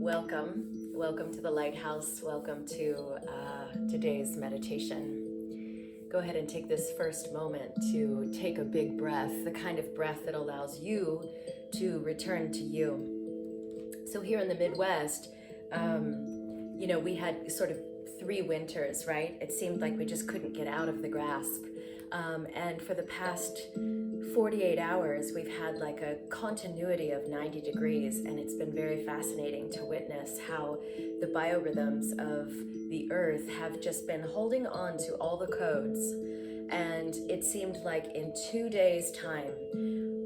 Welcome to the Lighthouse. Welcome to today's meditation. Go ahead and take this first moment to take a big breath, the kind of breath that allows you to return to you. So here in the Midwest, we had sort of 3 winters, right? It seemed like we just couldn't get out of the grasp. And for the past 48 hours, we've had like a continuity of 90 degrees, and it's been very fascinating to witness how the biorhythms of the earth have just been holding on to all the codes. And it seemed like in 2 days' time,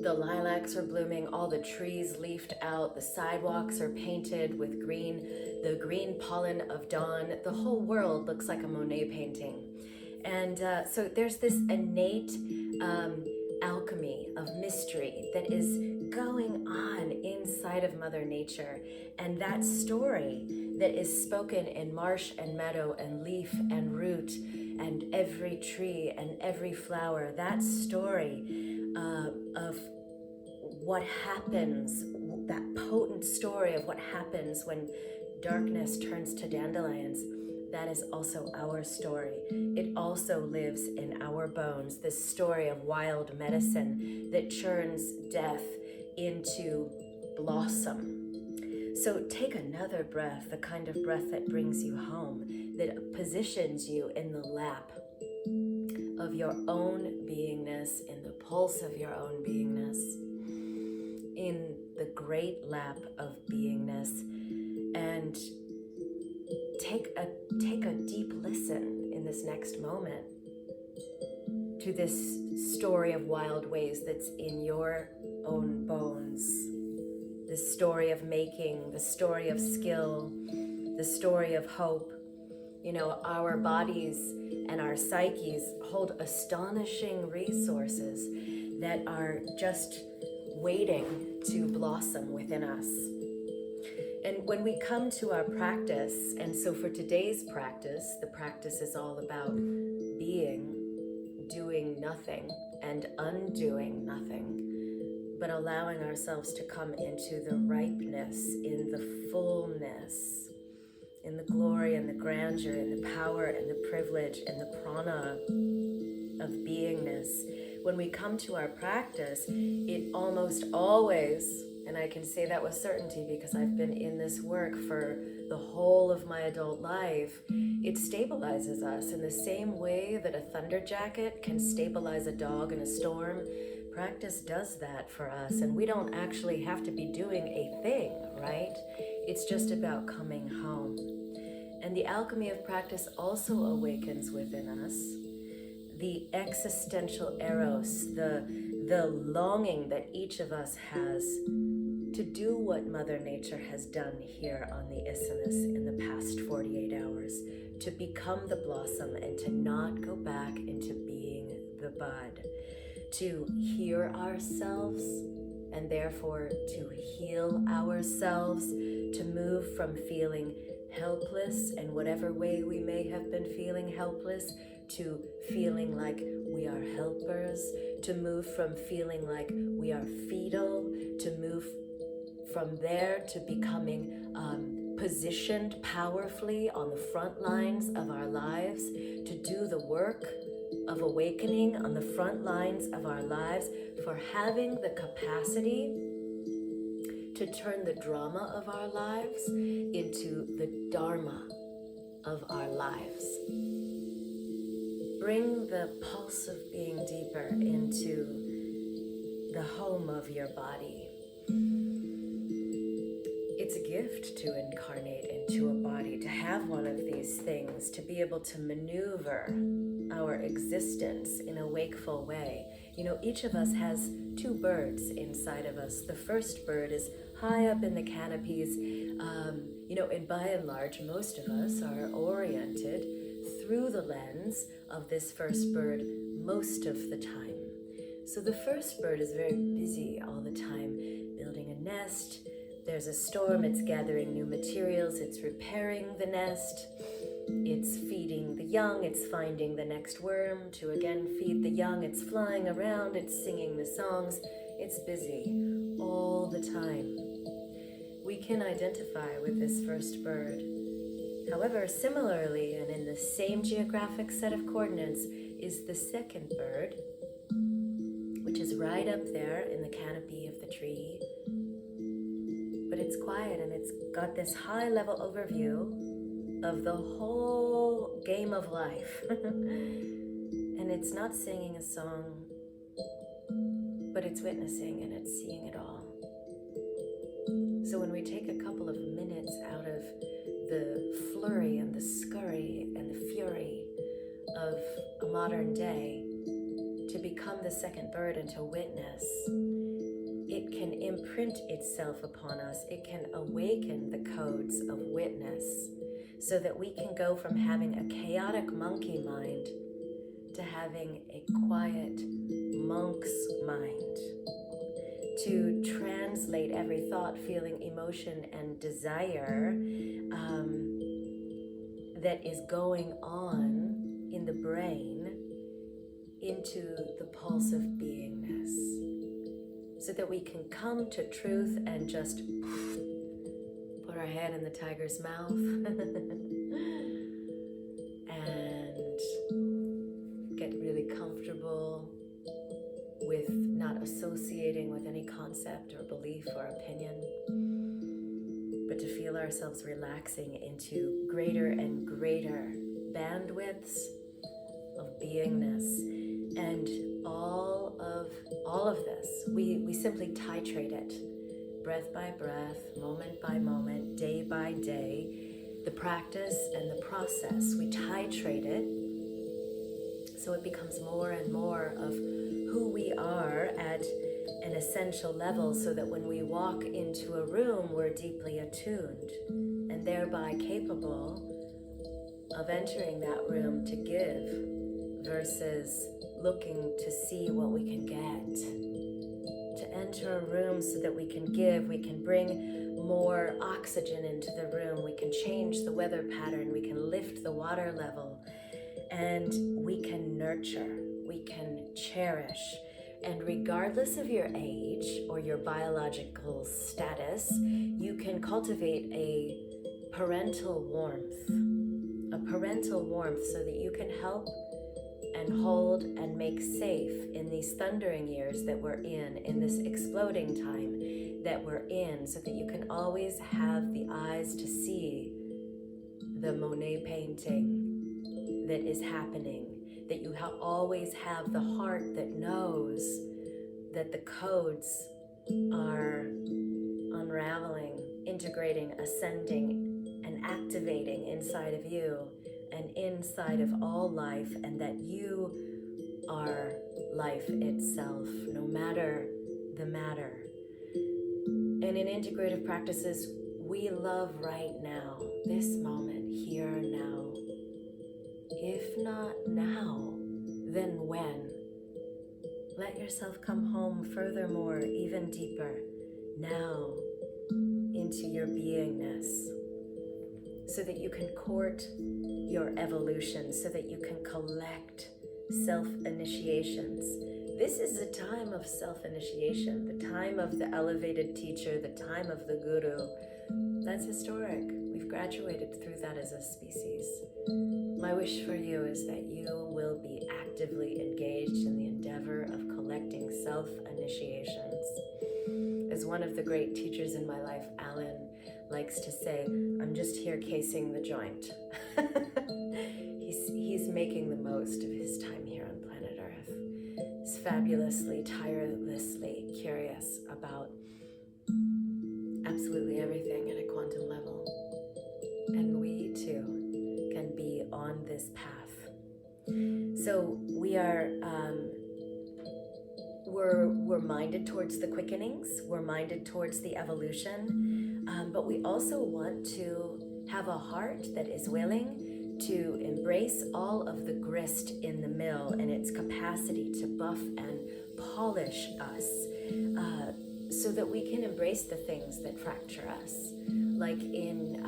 the lilacs are blooming, all the trees leafed out, the sidewalks are painted with green, the green pollen of dawn. The whole world looks like a Monet painting. And so there's this innate alchemy of mystery that is going on inside of Mother Nature. And that story that is spoken in marsh and meadow and leaf and root and every tree and every flower, that story of what happens, that potent story of what happens when darkness turns to dandelions, that is also our story. It also lives in our bones, this story of wild medicine that churns death into blossom. So take another breath, the kind of breath that brings you home, that positions you in the lap of your own beingness, in the pulse of your own beingness, in the great lap of beingness, and take a deep listen in this next moment to this story of wild ways that's in your own bones. The story of making, the story of skill, the story of hope. You know, our bodies and our psyches hold astonishing resources that are just waiting to blossom within us. And when we come to our practice, and so for today's practice, the practice is all about being, doing nothing, and undoing nothing, but allowing ourselves to come into the ripeness, in the fullness, in the glory and the grandeur and the power and the privilege and the prana of beingness. When we come to our practice, it almost always, and I can say that with certainty because I've been in this work for the whole of my adult life, it stabilizes us in the same way that a thunder jacket can stabilize a dog in a storm. Practice does that for us, and we don't actually have to be doing a thing, right? It's just about coming home. And the alchemy of practice also awakens within us the existential eros, the longing that each of us has to do what Mother Nature has done here on the isthmus in the past 48 hours, to become the blossom and to not go back into being the bud, to hear ourselves and therefore to heal ourselves, to move from feeling helpless in whatever way we may have been feeling helpless to feeling like we are helpers, to move from feeling like we are fetal, to move from there to becoming positioned powerfully on the front lines of our lives, to do the work of awakening on the front lines of our lives, for having the capacity to turn the drama of our lives into the dharma of our lives. Bring the pulse of being deeper into the home of your body. It's a gift to incarnate into a body, to have one of these things, to be able to maneuver our existence in a wakeful way. You know, each of us has 2 birds inside of us. The first bird is high up in the canopies, and by and large, most of us are oriented through the lens of this first bird most of the time. So the first bird is very busy all the time, building a nest. There's a storm, it's gathering new materials, it's repairing the nest, it's feeding the young, it's finding the next worm to again feed the young, it's flying around, it's singing the songs, it's busy all the time. We we can identify with this first bird. However, similarly, and in the same geographic set of coordinates, is the second bird, which is right up there in the canopy of the tree. But it's quiet and it's got this high-level overview of the whole game of life. And it's not singing a song, but it's witnessing and it's seeing it all. So when we take a couple of minutes out of the flurry and the scurry and the fury of a modern day to become the second bird and to witness, it can imprint itself upon us. It can awaken the codes of witness so that we can go from having a chaotic monkey mind to having a quiet monk's mind, to translate every thought, feeling, emotion, and desire that is going on in the brain into the pulse of beingness, so that we can come to truth and just put our head in the tiger's mouth and get really comfortable with not associating with any concept or belief or opinion, but to feel ourselves relaxing into greater and greater bandwidths of beingness. And all of this, we simply titrate it, breath by breath, moment by moment, day by day. The practice and the process, we titrate it so it becomes more and more of who we are at an essential level, so that when we walk into a room, we're deeply attuned and thereby capable of entering that room to give versus looking to see what we can get. To enter a room so that we can give, we can bring more oxygen into the room, we can change the weather pattern, we can lift the water level, and we can nurture, we can cherish. And regardless of your age or your biological status, you can cultivate a parental warmth so that you can help and hold and make safe in these thundering years that we're in this exploding time that we're in, so that you can always have the eyes to see the Monet painting that is happening, that you always have the heart that knows that the codes are unraveling, integrating, ascending, and activating inside of you and inside of all life, and that you are life itself, no matter the matter. And in integrative practices, we love right now, this moment, here, now. If not now, then when? Let yourself come home furthermore, even deeper, now, into your beingness, so that you can court your evolution, so that you can collect self-initiations. This is a time of self-initiation, the time of the elevated teacher, the time of the guru. That's historic. We've graduated through that as a species. My wish for you is that you will be actively engaged in the endeavor of collecting self-initiations. As one of the great teachers in my life, Alan, likes to say, I'm just here casing the joint. He's making the most of his time here on planet Earth. He's fabulously, tirelessly curious about absolutely everything at a quantum level. And we too can be on this path. So we are we're minded towards the quickenings, we're minded towards the evolution, but we also want to have a heart that is willing to embrace all of the grist in the mill and its capacity to buff and polish us, so that we can embrace the things that fracture us. Like in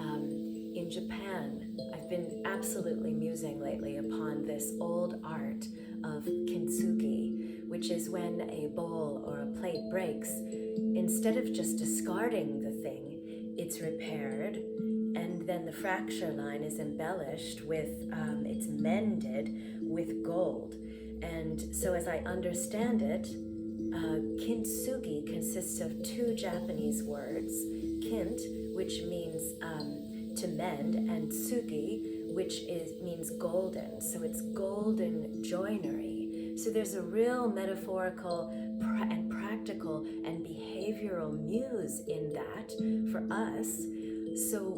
Japan, I've been absolutely musing lately upon this old art of kintsugi, which is when a bowl or a plate breaks, instead of just discarding the thing, it's repaired, and then the fracture line is embellished with, it's mended with gold. And so as I understand it, kintsugi consists of two Japanese words, kint, which means to mend, and tsugi, which means golden. So it's golden joinery. So there's a real metaphorical and practical and behavioral muse in that for us, so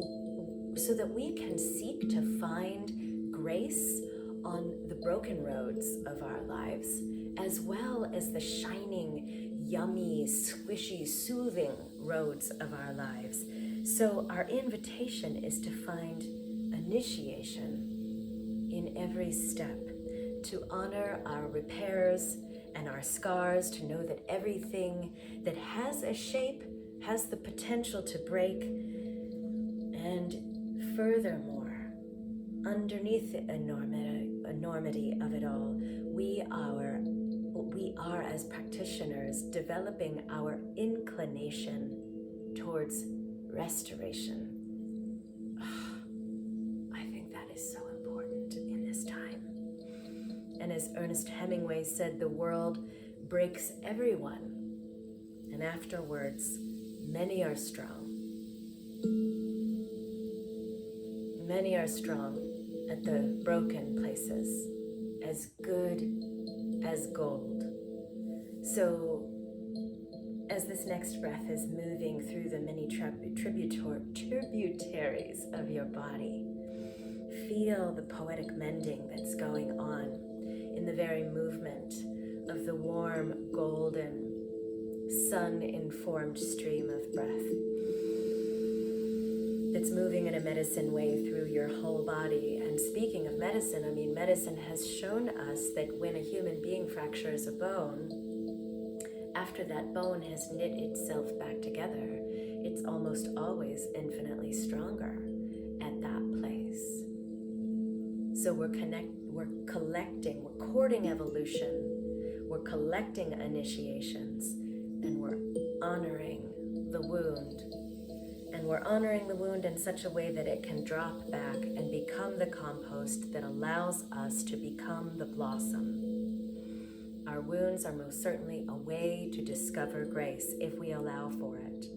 that we can seek to find grace on the broken roads of our lives, as well as the shining, yummy, squishy, soothing roads of our lives. So our invitation is to find initiation in every step, to honor our repairs and our scars, to know that everything that has a shape has the potential to break. And furthermore, underneath the enormity of it all, we are as practitioners developing our inclination towards restoration. I think that is so important in this time. And as Ernest Hemingway said, the world breaks everyone, and afterwards, many are strong. Many are strong at the broken places, as good as gold. So as this next breath is moving through the many tributaries of your body, feel the poetic mending that's going on in the very movement of the warm, golden, sun-informed stream of breath that's moving in a medicine way through your whole body. And speaking of medicine, I mean, medicine has shown us that when a human being fractures a bone, after that bone has knit itself back together, it's almost always infinitely stronger at that place. So we're courting evolution, we're collecting initiations, and we're honoring the wound. And we're honoring the wound in such a way that it can drop back and become the compost that allows us to become the blossom. Our wounds are most certainly a way to discover grace if we allow for it.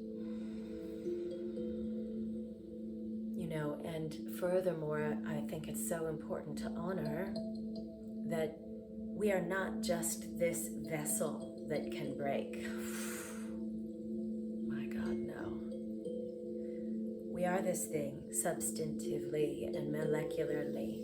You know, and furthermore, I think it's so important to honor that we are not just this vessel that can break. My God, no. We are this thing substantively and molecularly,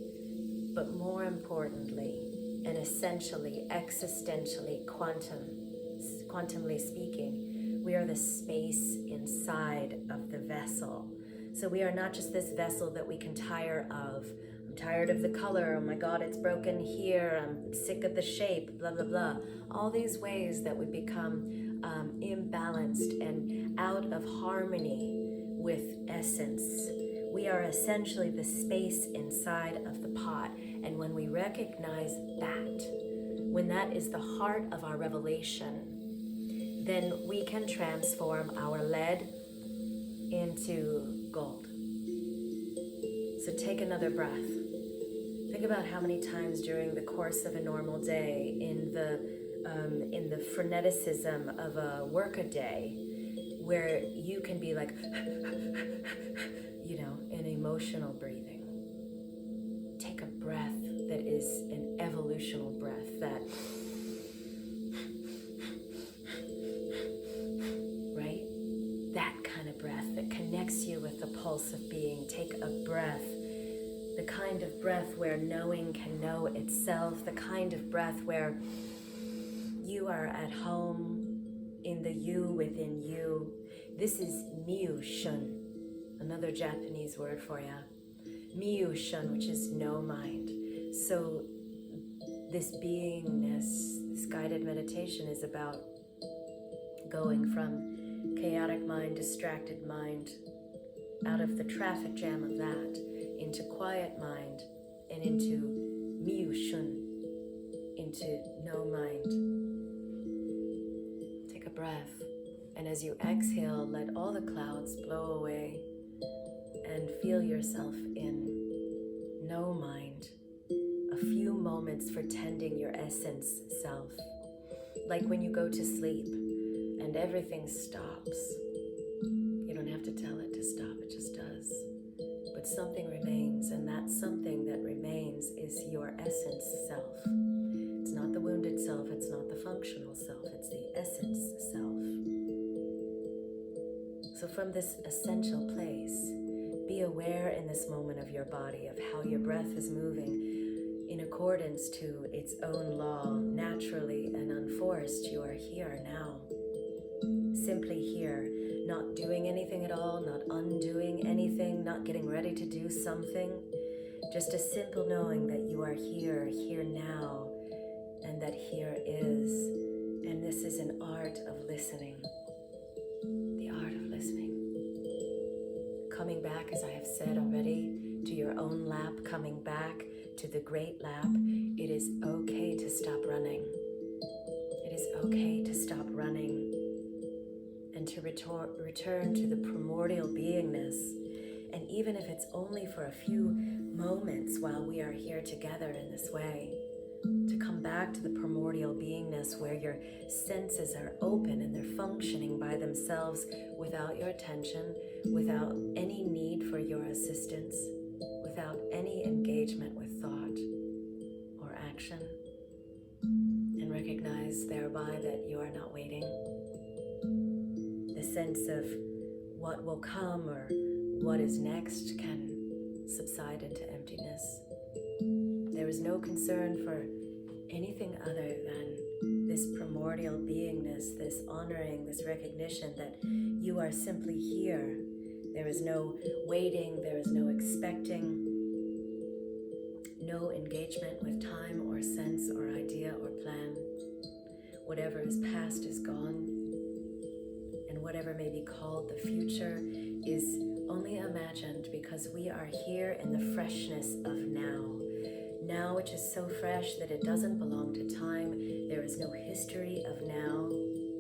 but more importantly and essentially, existentially, quantumly speaking, we are the space inside of the vessel. So we are not just this vessel that we can tire of. I'm tired of the color, oh my God, it's broken here, I'm sick of the shape, blah, blah, blah. All these ways that we become imbalanced and out of harmony with essence. We are essentially the space inside of the pot. And when we recognize that, when that is the heart of our revelation, then we can transform our lead into gold. So take another breath. Think about how many times during the course of a normal day, in the freneticism of a work-a-day, where you can be like, you know, in emotional breathing. Take a breath that is an evolutional breath, that, right? That kind of breath that connects you with the pulse of being. Take a breath, the kind of breath where knowing can know itself, the kind of breath where you are at home in the you within you. This is miu-shun, another Japanese word for you. Miu-shun, which is no mind. So this beingness, this guided meditation is about going from chaotic mind, distracted mind, out of the traffic jam of that, into quiet mind, and into miu-shun, into no mind. Take a breath And as you exhale, let all the clouds blow away and feel yourself in no mind. A few moments for tending your essence self. Like when you go to sleep and everything stops. You don't have to tell it to stop, it just does. But something remains, and that something that remains is your essence self. It's not the wounded self, it's not the functional self, it's the essence self. So from this essential place, be aware in this moment of your body, of how your breath is moving in accordance to its own law, naturally and unforced. You are here now, simply here, not doing anything at all, not undoing anything, not getting ready to do something. Just a simple knowing that you are here, here now, and that here is. And this is an art of listening. The art of listening. Coming back, as I have said already, to your own lap, coming back to the great lap. It is okay to stop running. It is okay to stop running and to return to the primordial beingness. And even if it's only for a few moments while we are here together in this way, to come back to the primordial beingness where your senses are open and they're functioning by themselves without your attention, without any need for your assistance, without any engagement with thought or action. And recognize thereby that you are not waiting. The sense of what will come or what is next can subside into emptiness. There is no concern for anything other than this primordial beingness, this honoring, this recognition that you are simply here. There is no waiting, there is no expecting, no engagement with time or sense or idea or plan. Whatever is past is gone, and whatever may be called the future is only imagined because we are here in the freshness of now. Now, which is so fresh that it doesn't belong to time. There is no history of now.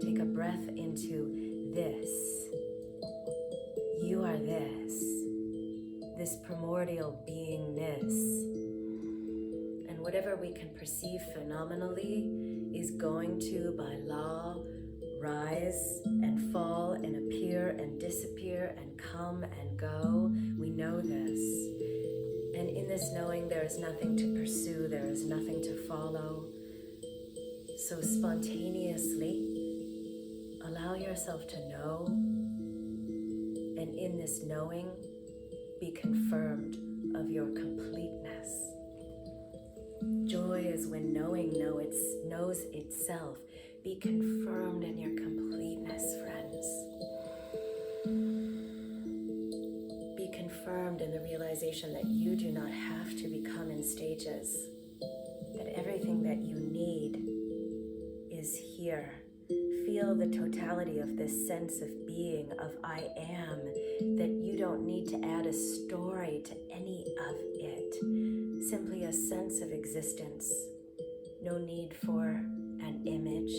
Take a breath into this. You are this primordial beingness. And whatever we can perceive phenomenally is going to, by law, rise and fall and appear and disappear and come and go. We know this. And in this knowing, there is nothing to pursue, there is nothing to follow. So spontaneously, allow yourself to know, and in this knowing, be confirmed of your completeness. Joy is when knowing knows itself. Be confirmed in your completeness, friends. Confirmed in the realization that you do not have to become in stages, that everything that you need is here. Feel the totality of this sense of being, of I am, that you don't need to add a story to any of it. Simply a sense of existence. No need for an image,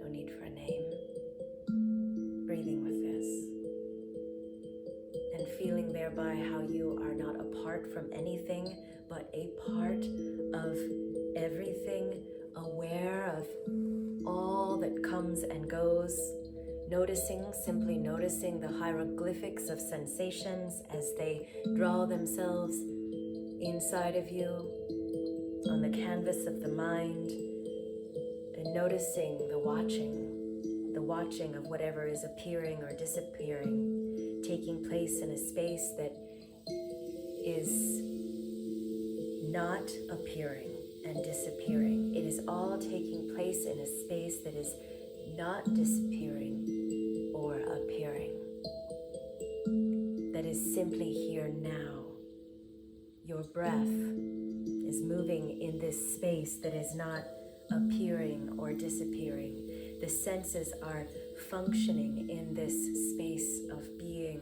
no need for a name. Breathing with this. And feeling thereby how you are not apart from anything, but a part of everything, aware of all that comes and goes, simply noticing the hieroglyphics of sensations as they draw themselves inside of you on the canvas of the mind, and noticing the watching of whatever is appearing or disappearing, taking place in a space that is not appearing and disappearing. It is all taking place in a space that is not disappearing or appearing, that is simply here now. Your breath is moving in this space that is not appearing or disappearing. The senses are functioning in this space of being.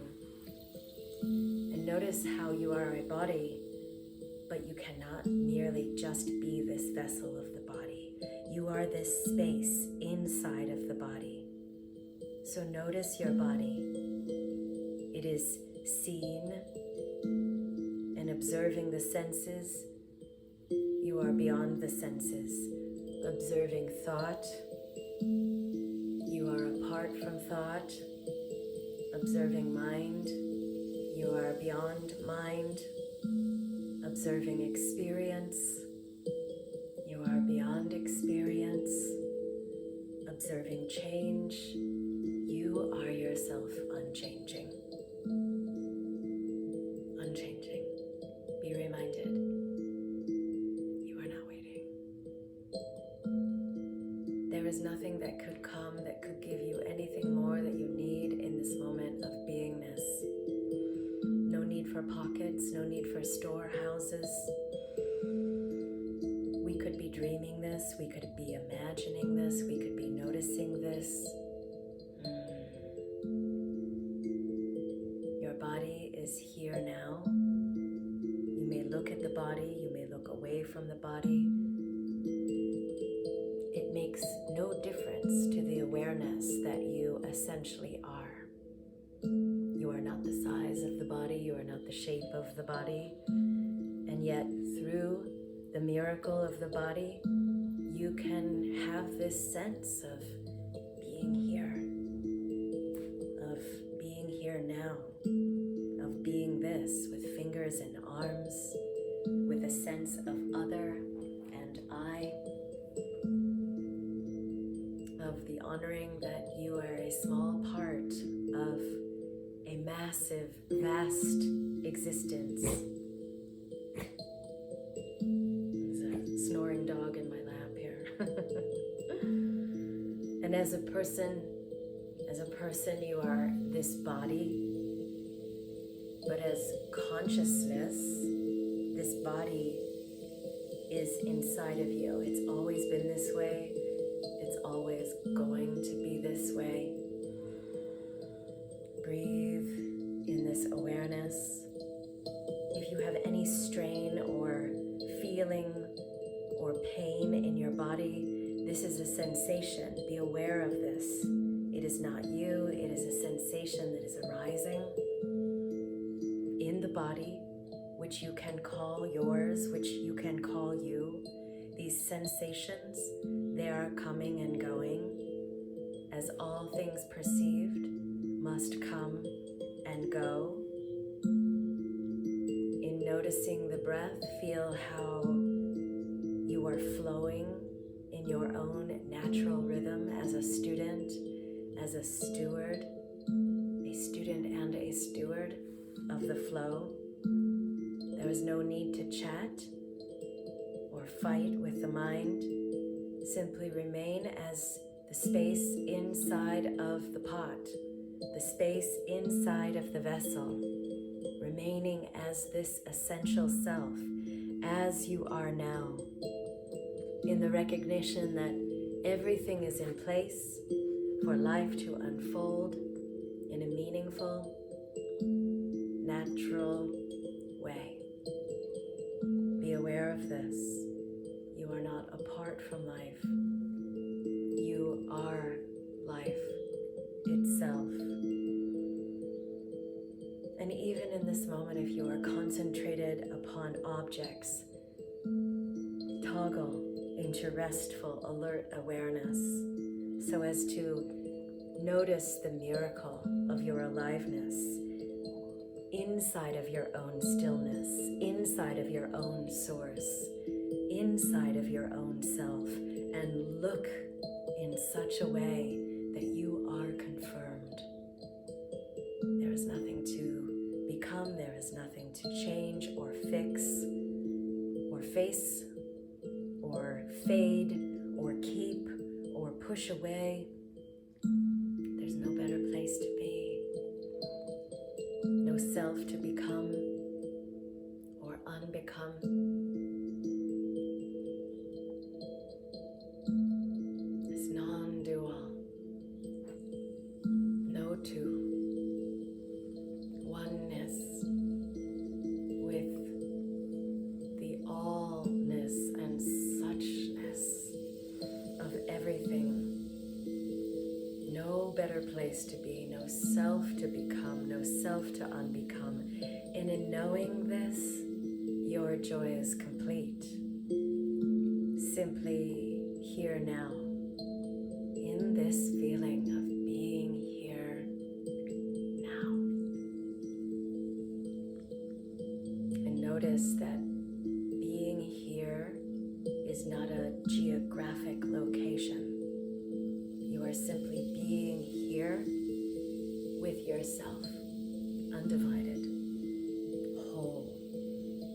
And notice how you are a body, but you cannot merely just be this vessel of the body. You are this space inside of the body. So notice your body. It is seen, and observing the senses. You are beyond the senses. Observing thought. You are apart from thought. Observing mind. You are beyond mind. Observing experience. You are beyond experience. Observing change. You are yourself unchanging. Unchanging. Be reminded, you are not waiting. There is nothing that could come that could give you anything more that you need in this moment of beingness. No need for pockets, no need for storehouses. We could be dreaming this, we could be imagining this, we could be noticing this. Your body is here now. You may look at the body, you may look away from the body. It makes no difference to the awareness that you essentially are. You are not the size of the body, you are not the shape of the body, and yet through the miracle of the body, you can have this sense of being here now, of being this with fingers and arms, with a sense of other and I, of the honoring that you are a small part of a massive, vast existence. There's a snoring dog in my lap here. And as a person, you are this body, but as consciousness, this body is inside of you. It's always been this way. It's always going to be this way. Breathe in this awareness. If you have any strain or feeling or pain in your body, this is a sensation. Be aware of this. It is not you, it is a sensation that is arising in the body, which you can call yours, which you can call you. These sensations, they are coming and going, as all things perceived must come and go. In noticing the breath, feel how you are flowing in your own natural rhythm as a student, as a student and a steward of the flow. There is no need to chat or fight with the mind. Simply remain as the space inside of the pot, the space inside of the vessel, remaining as this essential self, as you are now, in the recognition that everything is in place for life to unfold in a meaningful, natural way. Be aware of this. You are not apart from life. You are life itself. And even in this moment, if you are concentrated upon objects, toggle into restful, alert awareness so as to notice the miracle of your aliveness inside of your own stillness, inside of your own source, inside of your own self, and look in such a way that you are confirmed. There is nothing to become, there is nothing to change or fix or face or fade or keep or push away. There's no better place to be. No self to become or unbecome. It's non-dual. No two. Oneness with the allness and suchness of everything. No better place knowing this, your joy is complete. Simply here now, in this feeling of being here now. And notice that being here is not a geographic location. You are simply being here with yourself, undivided, whole,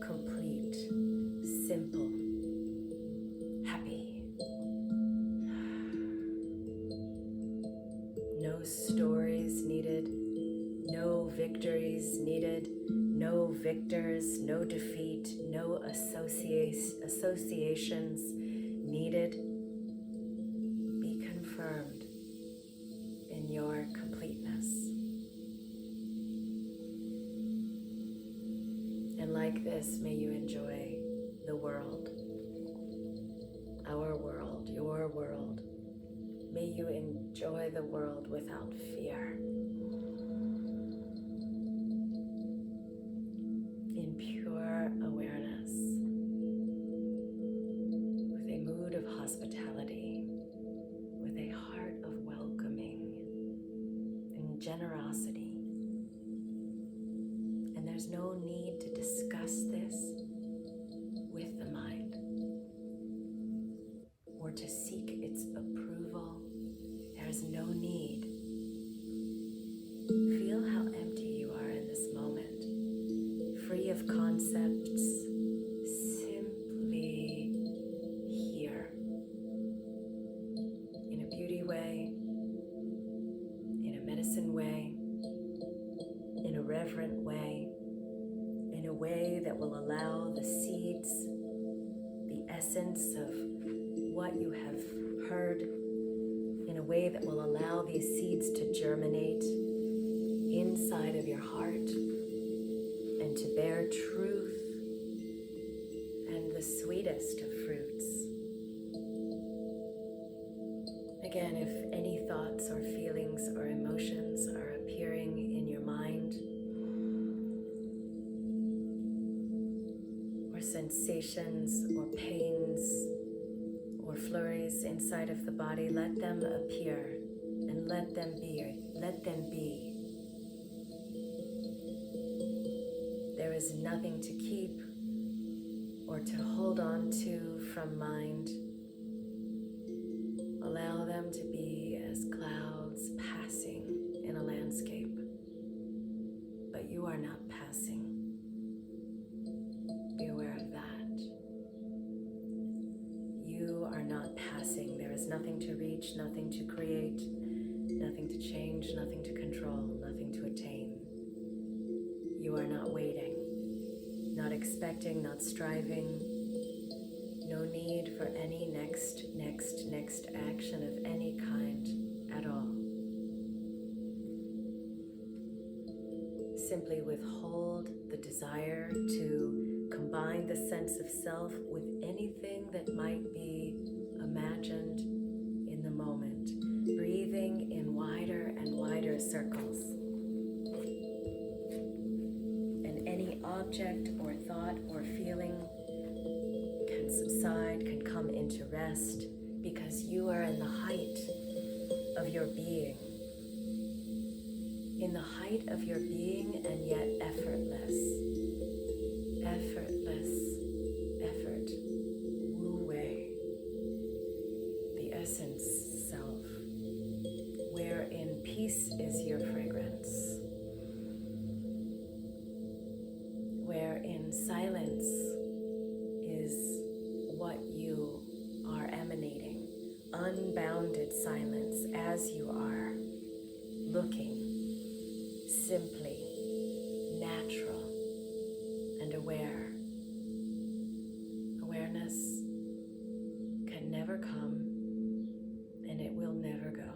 complete, simple, happy. No stories needed, no victories needed, no victors, no defeat, no associations needed. Be confirmed in your completeness. And like this, may you enjoy the world, our world, your world. May you enjoy the world without fear. In pure awareness, with a mood of hospitality, with a heart of welcoming and generosity. And there's no need to discuss this with the mind or to seek its approval. There's no need. Feel how empty you are in this moment, free of concepts, simply here, in a beauty way, in a medicine way, in a reverent way, in a way that will allow the seeds, the essence of what you have heard, in a way that will allow these seeds to germinate inside of your heart and to bear truth and the sweetest of fruits. Again, if any thoughts or feelings or emotions are appearing in your mind, or sensations or pains or flurries inside of the body, let them appear and let them be. Let them be. There is nothing to keep or to hold on to from mind. Allow them to be as clouds passing in a landscape, but you are not passing. Be aware of that. You are not passing. There is nothing to reach, nothing to create, nothing to change, nothing to control, nothing to attain. You are not waiting, not expecting, not striving. No need for any next action of any kind at all. Simply withhold the desire to combine the sense of self with anything that might be imagined in the moment, breathing in wider and wider circles. And any object or thought or feeling can subside, can come into rest, because you are in the height of your being. In the height of your being, and yet effortless. Effortless effort. Wu Wei. The essence self. Wherein peace is your fragrance. Wherein silence is what you are emanating. Unbounded silence as you are. Looking. Simply natural and aware. Awareness can never come, and it will never go.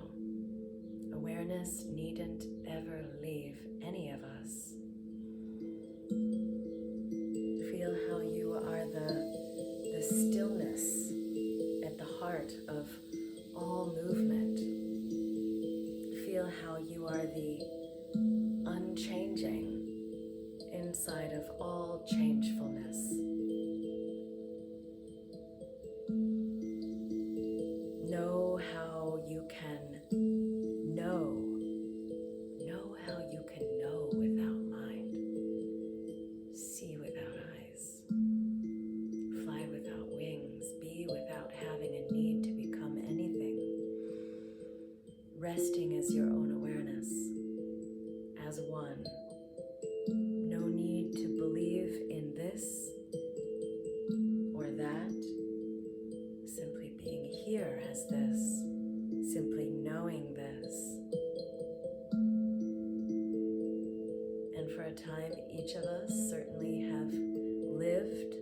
Awareness needn't ever leave any of us. Feel how you are the stillness at the heart of all movement. Feel how you are the unchanging inside of all changefulness. Know how you can know. Know how you can know without mind. See without eyes. Fly without wings. Be without having a need to become anything. Resting as your own awareness, as one. No need to believe in this or that. Simply being here as this. Simply knowing this. And for a time, each of us certainly have lived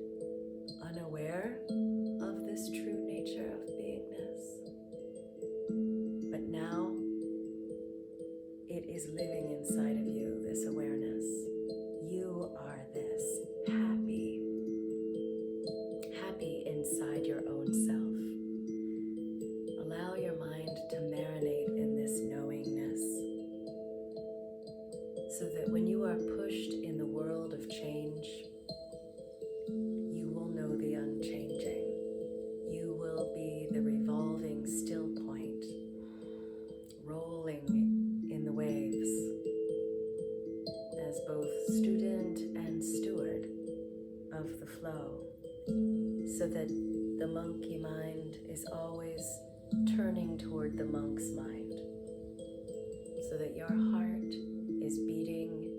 unaware of this true nature of beingness. But now, it is living inside of you, this awareness. You are this, happy. Happy inside your own self. Allow your mind to marinate in this knowingness, so that when you are pushed in the world of change, you will know the unchanging. You will be the revolving still point, rolling in the waves, as both student and steward of the flow, so that the monkey mind is always turning toward the monk's mind, so that your heart is beating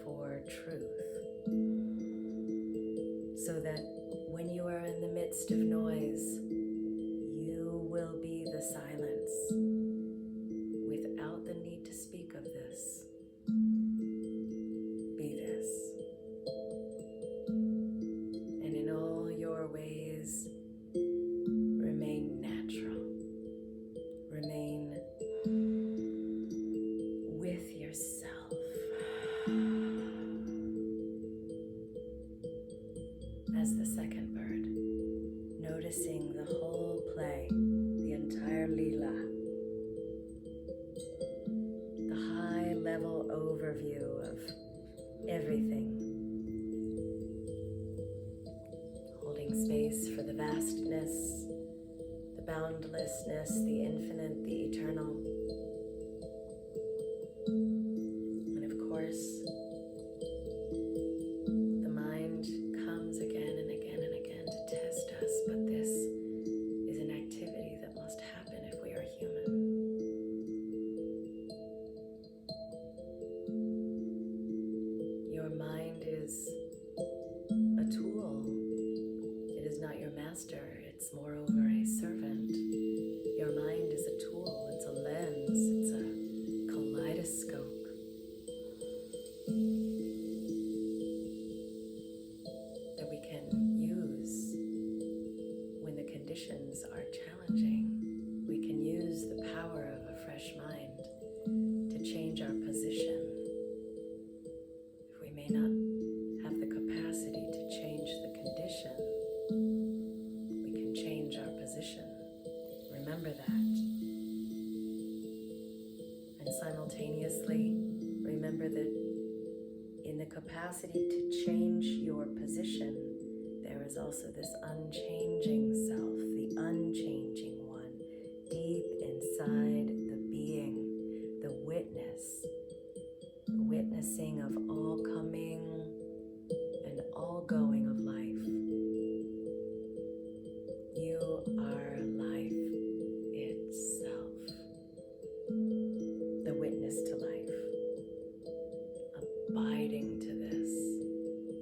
for truth, so that when you are in the midst of noise, you will be the silence without the need to speak of this. Be this. And in all your ways, remain natural. Remain with yourself. As the second bird, noticing the whole play, the entire lila, the high-level overview of everything, holding space for the vastness, the boundlessness, the infinite, the eternal. And of course, the mind comes again and again and again to test us, but this is an activity that must happen if we are human. Your mind is a tool. It is not your master. It's moreover a servant. Your mind is a tool. It's a lens. It's a kaleidoscope. That we can use when the conditions are challenging. We can use the power of a fresh mind to change our position. If we may not have the capacity to change the condition, we can change our position. Remember that. And simultaneously, remember that in the capacity to change your position, there is also this unchanging self, the unchanging one, deep inside the being, the witness, the witnessing of all coming and all going of life. You are life itself, the witness to life, abiding to this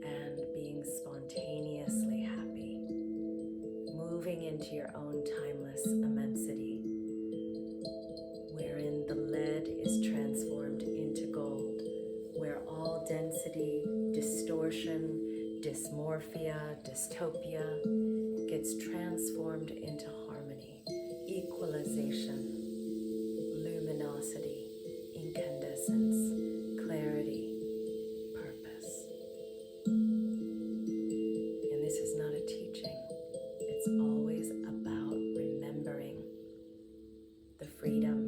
and being spontaneously happy, moving into your own timeless immensity, wherein the lead is transformed into gold, where all density, distortion, dysmorphia, dystopia gets transformed into harmony, equalization, luminosity, incandescence, clarity, purpose. And this is not a teaching. It's always about remembering the freedom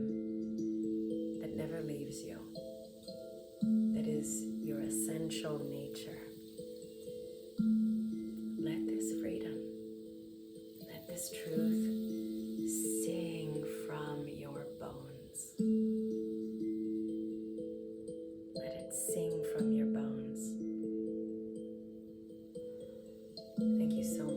that never leaves you, that is your essential nature. Thank you so much.